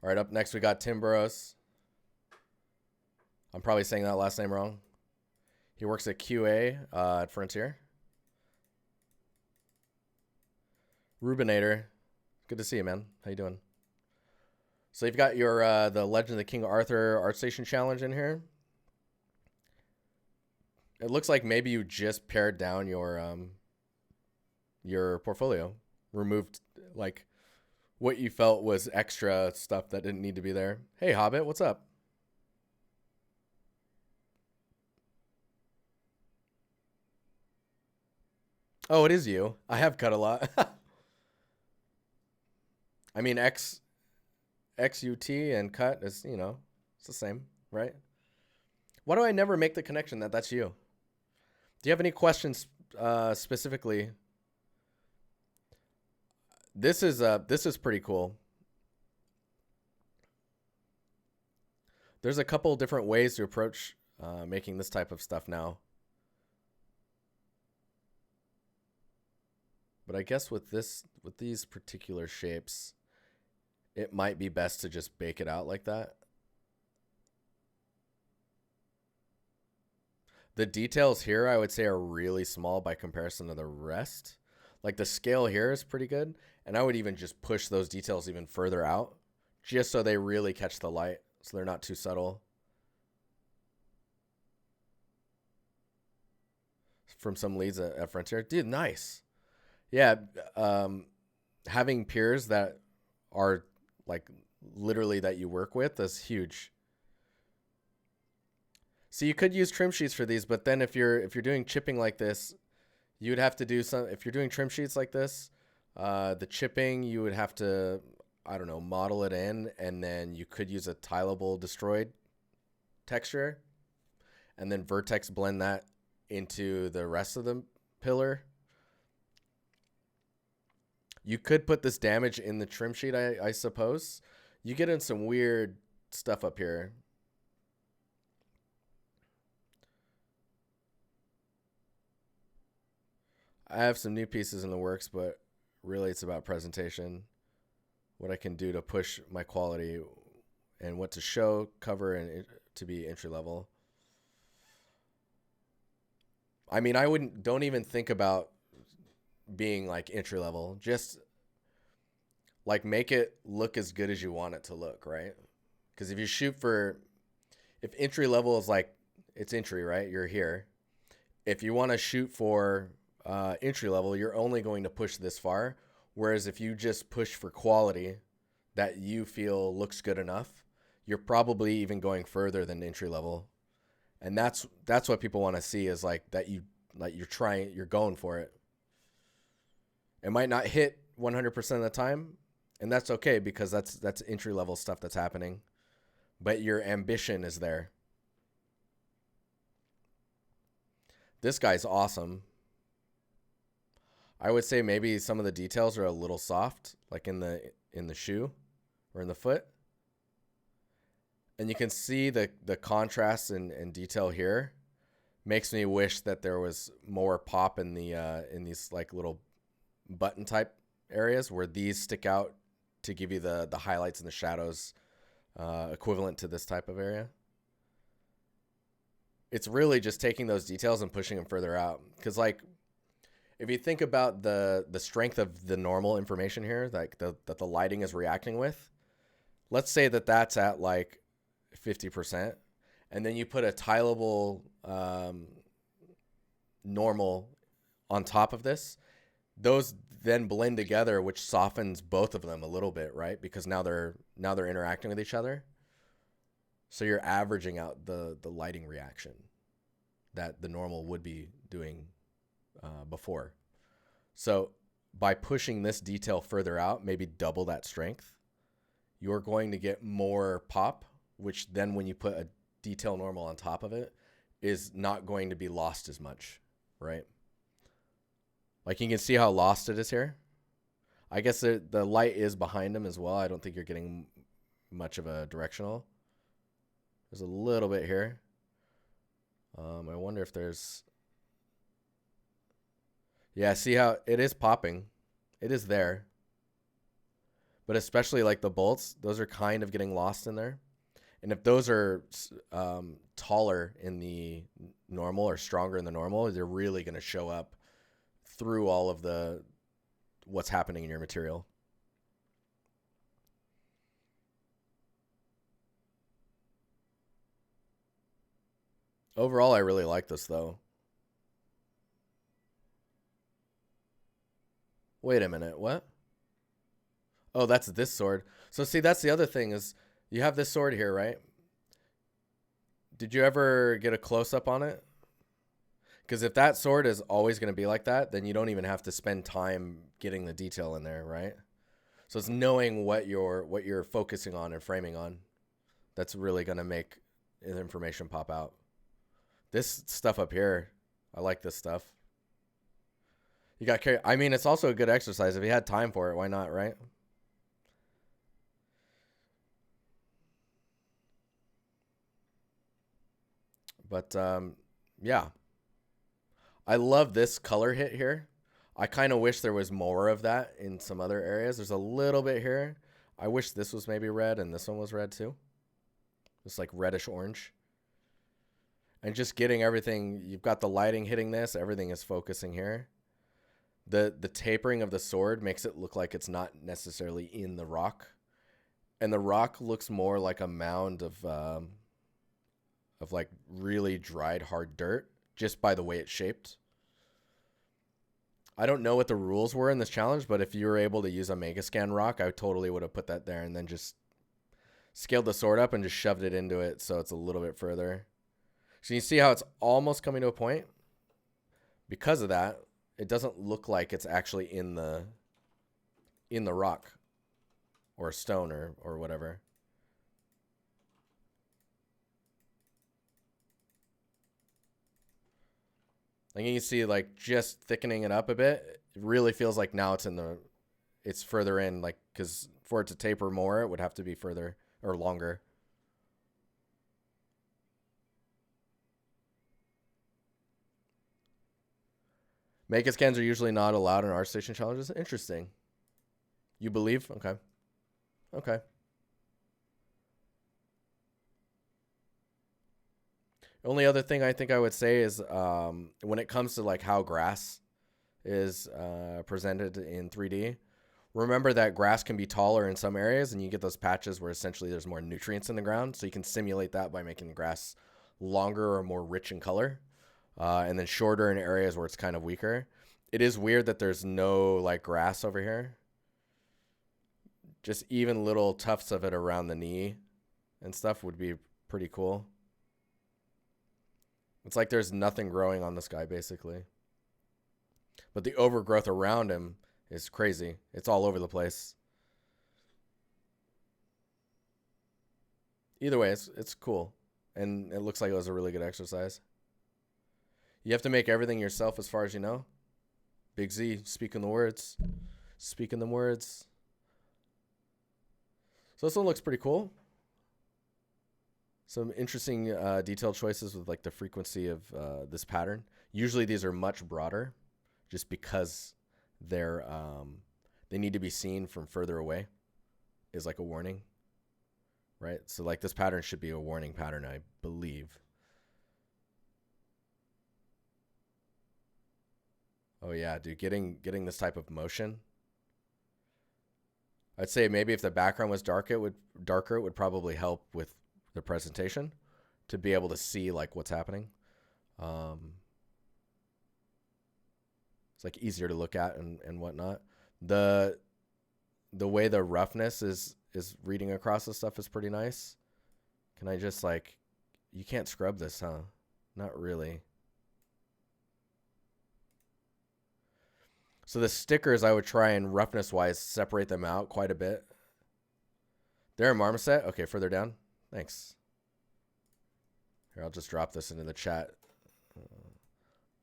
All right, up next we got Tim Burroughs. I'm probably saying that last name wrong. He works at QA at Frontier. Rubinator, good to see you, man. How you doing? So you've got your the Legend of the King Arthur Artstation challenge in here. It looks like maybe you just pared down your portfolio, removed like what you felt was extra stuff that didn't need to be there. Hey, Hobbit, what's up? Oh, it is you. I have cut a lot. I mean, XUT and cut is, it's the same, right? Why do I never make the connection that that's you? Do you have any questions specifically? This is pretty cool. There's a couple different ways to approach making this type of stuff now. But I guess with these particular shapes, it might be best to just bake it out like that. The details here, I would say, are really small by comparison to the rest. Like the scale here is pretty good. And I would even just push those details even further out just so they really catch the light. So they're not too subtle. From some leads at Frontier. Dude, nice. Yeah. Having peers that are like literally that you work with is huge. So you could use trim sheets for these, but then if you're doing chipping like this, you would have to do some. If you're doing trim sheets like this, the chipping you would have to, I don't know, model it in, and then you could use a tileable destroyed texture, and then vertex blend that into the rest of the pillar. You could put this damage in the trim sheet, I suppose. You get in some weird stuff up here. I have some new pieces in the works, but really it's about presentation, what I can do to push my quality and what to show, cover, and to be entry level. I mean, don't even think about being like entry level. Just like make it look as good as you want it to look, right? Because if entry level is like, it's entry, right? You're here. If you want to shoot for entry level, you're only going to push this far. Whereas if you just push for quality that you feel looks good enough, you're probably even going further than entry level. And that's what people want to see is like that you're going for it. It might not hit 100% of the time, and that's okay because that's entry level stuff that's happening. But your ambition is there. This guy's awesome. I would say maybe some of the details are a little soft, like in the shoe or in the foot. And you can see the contrast and detail here. Makes me wish that there was more pop in these like little button type areas where these stick out to give you the highlights and the shadows equivalent to this type of area. It's really just taking those details and pushing them further out. Because like if you think about the strength of the normal information here, like that the lighting is reacting with, let's say that that's at like 50%, and then you put a tileable normal on top of this, those then blend together, which softens both of them a little bit, right? Because now they're interacting with each other. So you're averaging out the lighting reaction that the normal would be doing before. So by pushing this detail further out, maybe double that strength, you're going to get more pop, which then when you put a detail normal on top of it is not going to be lost as much, right? Like you can see how lost it is here. I guess the light is behind him as well. I don't think you're getting much of a directional. There's a little bit here. I wonder if there's... Yeah, see how it is popping. It is there. but especially like the bolts, those are kind of getting lost in there. And if those are taller in the normal or stronger in the normal, they're really going to show up through all of the what's happening in your material. Overall, I really like this though. Wait a minute, what? Oh, that's this sword. So see, that's the other thing is you have this sword here, right? Did you ever get a close-up on it? Because if that sword is always going to be like that, then you don't even have to spend time getting the detail in there, right? So it's knowing what you're focusing on and framing on. That's really going to make information pop out. This stuff up here, I like this stuff. You got carry. I mean, it's also a good exercise. If you had time for it, why not, right? But yeah, I love this color hit here. I kind of wish there was more of that in some other areas. There's a little bit here. I wish this was maybe red and this one was red too. Just like reddish orange. And just getting everything, you've got the lighting hitting this, everything is focusing here. The tapering of the sword makes it look like it's not necessarily in the rock. And the rock looks more like a mound of like really dried hard dirt just by the way it's shaped. I don't know what the rules were in this challenge, but if you were able to use a Megascan rock, I totally would have put that there and then just scaled the sword up and just shoved it into it so it's a little bit further. So you see how it's almost coming to a point? Because of that, it doesn't look like it's actually in the rock or stone or whatever. Like you can see, like just thickening it up a bit, it really feels like now it's further in, like, because for it to taper more, it would have to be further or longer. Megascans are usually not allowed in Artstation challenges. Interesting. You believe? Okay. Okay. The only other thing I think I would say is when it comes to like how grass is presented in 3D, remember that grass can be taller in some areas and you get those patches where essentially there's more nutrients in the ground. So you can simulate that by making the grass longer or more rich in color. And then shorter in areas where it's kind of weaker. It is weird that there's no like grass over here. Just even little tufts of it around the knee and stuff would be pretty cool. It's like there's nothing growing on this guy basically. But the overgrowth around him is crazy. It's all over the place. Either way, it's cool. And it looks like it was a really good exercise. You have to make everything yourself as far as you know. Big Z, speaking the words. Speaking them words. So this one looks pretty cool. Some interesting detailed choices with like the frequency of this pattern. Usually these are much broader just because they need to be seen from further away is like a warning, right? So like this pattern should be a warning pattern, I believe. Oh yeah, dude, getting this type of motion. I'd say maybe if the background was darker, it would probably help with the presentation to be able to see like what's happening. It's like easier to look at and whatnot. The way the roughness is reading across the stuff is pretty nice. Can I just like, you can't scrub this, huh? Not really. So the stickers, I would try and roughness-wise separate them out quite a bit. There, Marmoset. Okay, further down. Thanks. Here, I'll just drop this into the chat.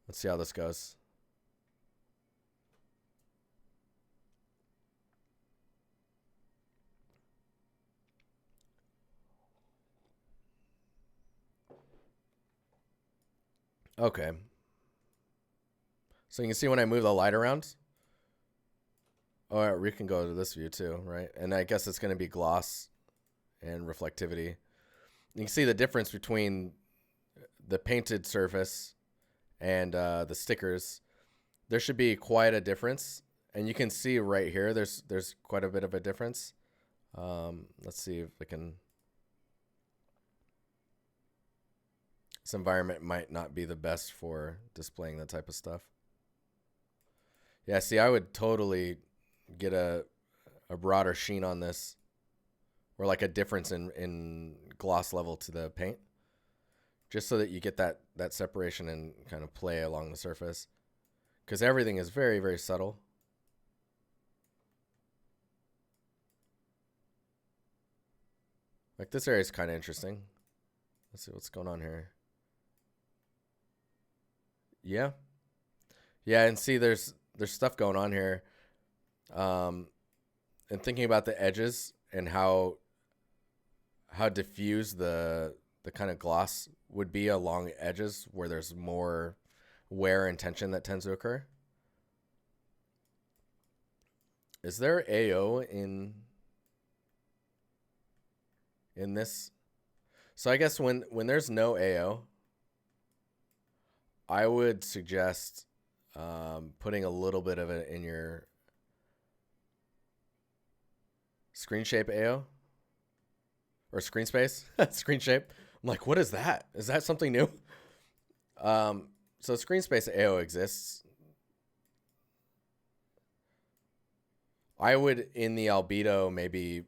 Let's see how this goes. Okay. So you can see when I move the light around. Oh, we can go to this view too, right? And I guess it's going to be gloss and reflectivity. You can see the difference between the painted surface and the stickers. There should be quite a difference, and you can see right here there's quite a bit of a difference. Let's see if we can. This environment might not be the best for displaying that type of stuff. Yeah, see, I would totally get a broader sheen on this, or like a difference in gloss level to the paint, just so that you get that separation and kind of play along the surface, because everything is very, very subtle. Like this area is kind of interesting. Let's see what's going on here. Yeah. Yeah, and see there's stuff going on here. And thinking about the edges and how diffuse the kind of gloss would be along edges where there's more wear and tension that tends to occur. Is there AO in this? So I guess when there's no AO, I would suggest putting a little bit of it in your screen shape AO or screen space screen shape. I'm like, what is that? Is that something new? So screen space AO exists. I would, in the albedo, maybe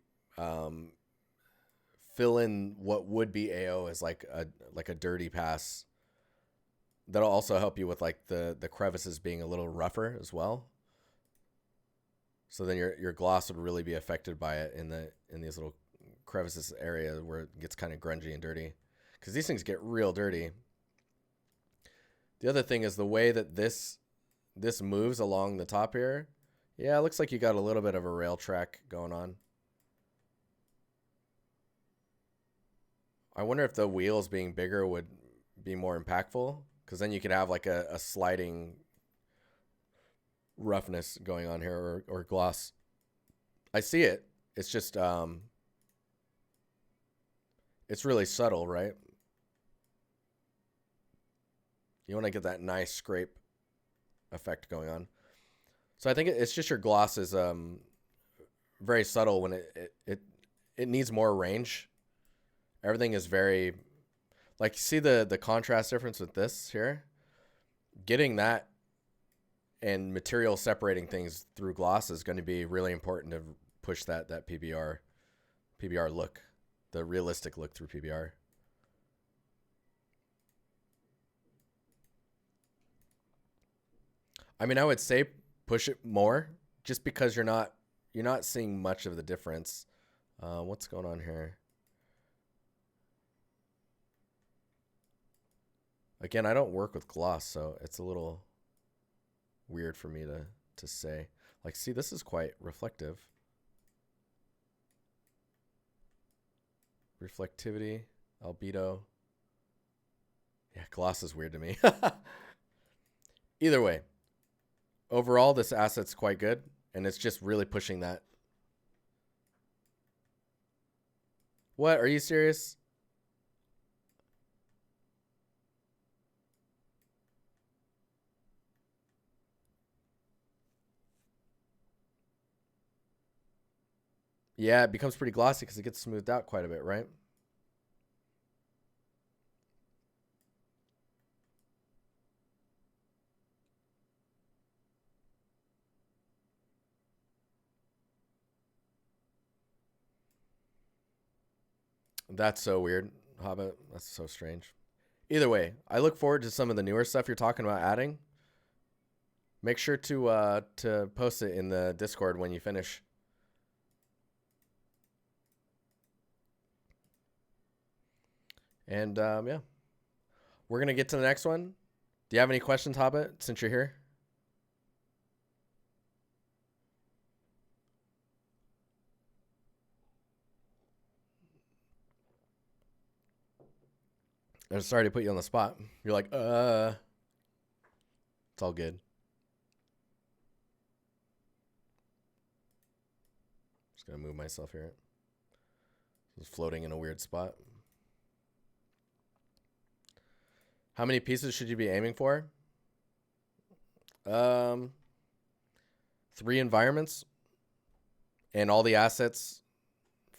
fill in what would be AO as like a dirty pass. That'll also help you with like the crevices being a little rougher as well. So then your gloss would really be affected by it in these little crevices area where it gets kind of grungy and dirty, because these things get real dirty. The other thing is the way that this moves along the top here. Yeah, it looks like you got a little bit of a rail track going on. I wonder if the wheels being bigger would be more impactful, because then you could have like a sliding roughness going on here, or gloss. I see it. It's just it's really subtle, right? You want to get that nice scrape effect going on. So I think it's just your gloss is very subtle when it needs more range. Everything is very, like, see the contrast difference with this here? Getting that and material separating things through gloss is going to be really important to push that PBR look, the realistic look through PBR. I mean, I would say push it more, just because you're not seeing much of the difference. What's going on here? Again, I don't work with gloss, so it's a little weird for me to say. Like, see, this is quite reflective. Reflectivity, albedo. Yeah, gloss is weird to me. Either way, overall, this asset's quite good, and it's just really pushing that. What? Are you serious? Yeah, it becomes pretty glossy because it gets smoothed out quite a bit, right? That's so weird, Hobbit. That's so strange. Either way, I look forward to some of the newer stuff you're talking about adding. Make sure to post it in the Discord when you finish. And yeah, we're gonna get to the next one. Do you have any questions, Hobbit, since you're here? I'm sorry to put you on the spot. You're like, it's all good. Just gonna move myself here. Just floating in a weird spot. How many pieces should you be aiming for? 3 environments and all the assets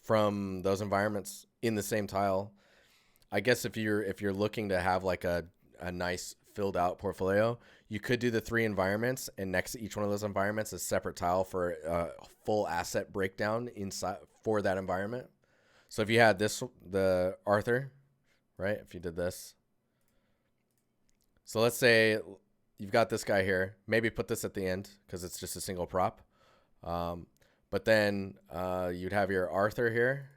from those environments in the same tile. I guess if you're looking to have like a nice filled out portfolio, you could do the 3 environments, and next to each one of those environments a separate tile for a full asset breakdown inside for that environment. So if you had the Arthur, right? If you did this. So let's say you've got this guy here. Maybe put this at the end because it's just a single prop. But then you'd have your Arthur here,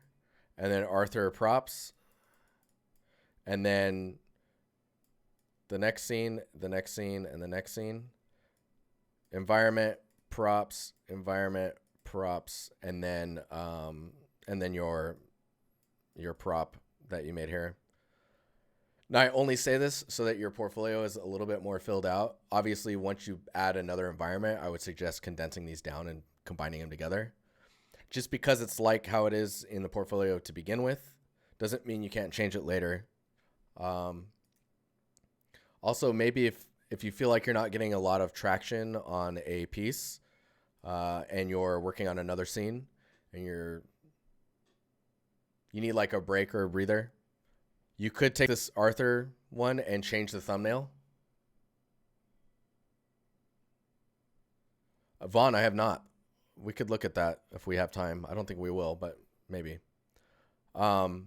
and then Arthur props, and then the next scene, the next scene, and the next scene. Environment, props, and then your prop that you made here. Now, I only say this so that your portfolio is a little bit more filled out. Obviously, once you add another environment, I would suggest condensing these down and combining them together. Just because it's like how it is in the portfolio to begin with, doesn't mean you can't change it later. Also, maybe if you feel like you're not getting a lot of traction on a piece and you're working on another scene and you need like a break or a breather, you could take this Arthur one and change the thumbnail. Vaughn, I have not. We could look at that if we have time. I don't think we will, but maybe. But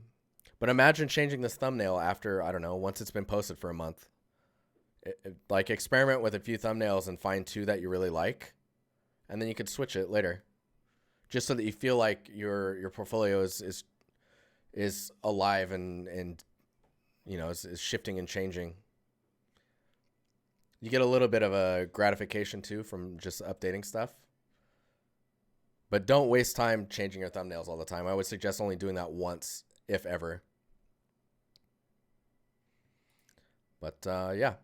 imagine changing this thumbnail after, I don't know, once it's been posted for a month. Like experiment with a few thumbnails and find 2 that you really like, and then you could switch it later, just so that you feel like your portfolio is alive and you know is shifting and changing. You get a little bit of a gratification too from just updating stuff. But don't waste time changing your thumbnails all the time. I would suggest only doing that once, if ever. But yeah.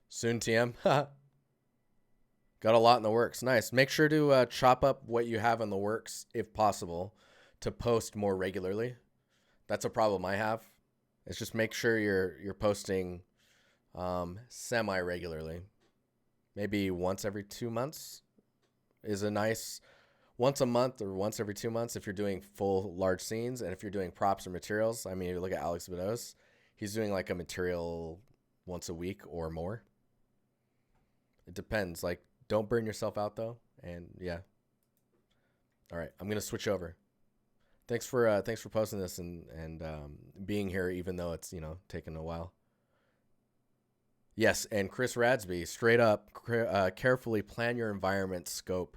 Soon, TM. Got a lot in the works. Nice. Make sure to chop up what you have in the works, if possible, to post more regularly. That's a problem I have. It's just make sure you're posting semi-regularly. Maybe once every 2 months is a nice, once a month or once every 2 months if you're doing full large scenes. And if you're doing props or materials, I mean, if you look at Alex Burroughs, he's doing like a material once a week or more. It depends. Like, don't burn yourself out though. And yeah. All right, I'm gonna switch over. Thanks for posting this and being here, even though it's taken a while. Yes, and Chris Radsby, straight up, carefully plan your environment scope.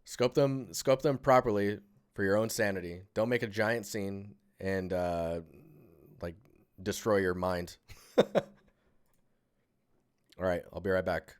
Scope them properly for your own sanity. Don't make a giant scene and like destroy your mind. All right, I'll be right back.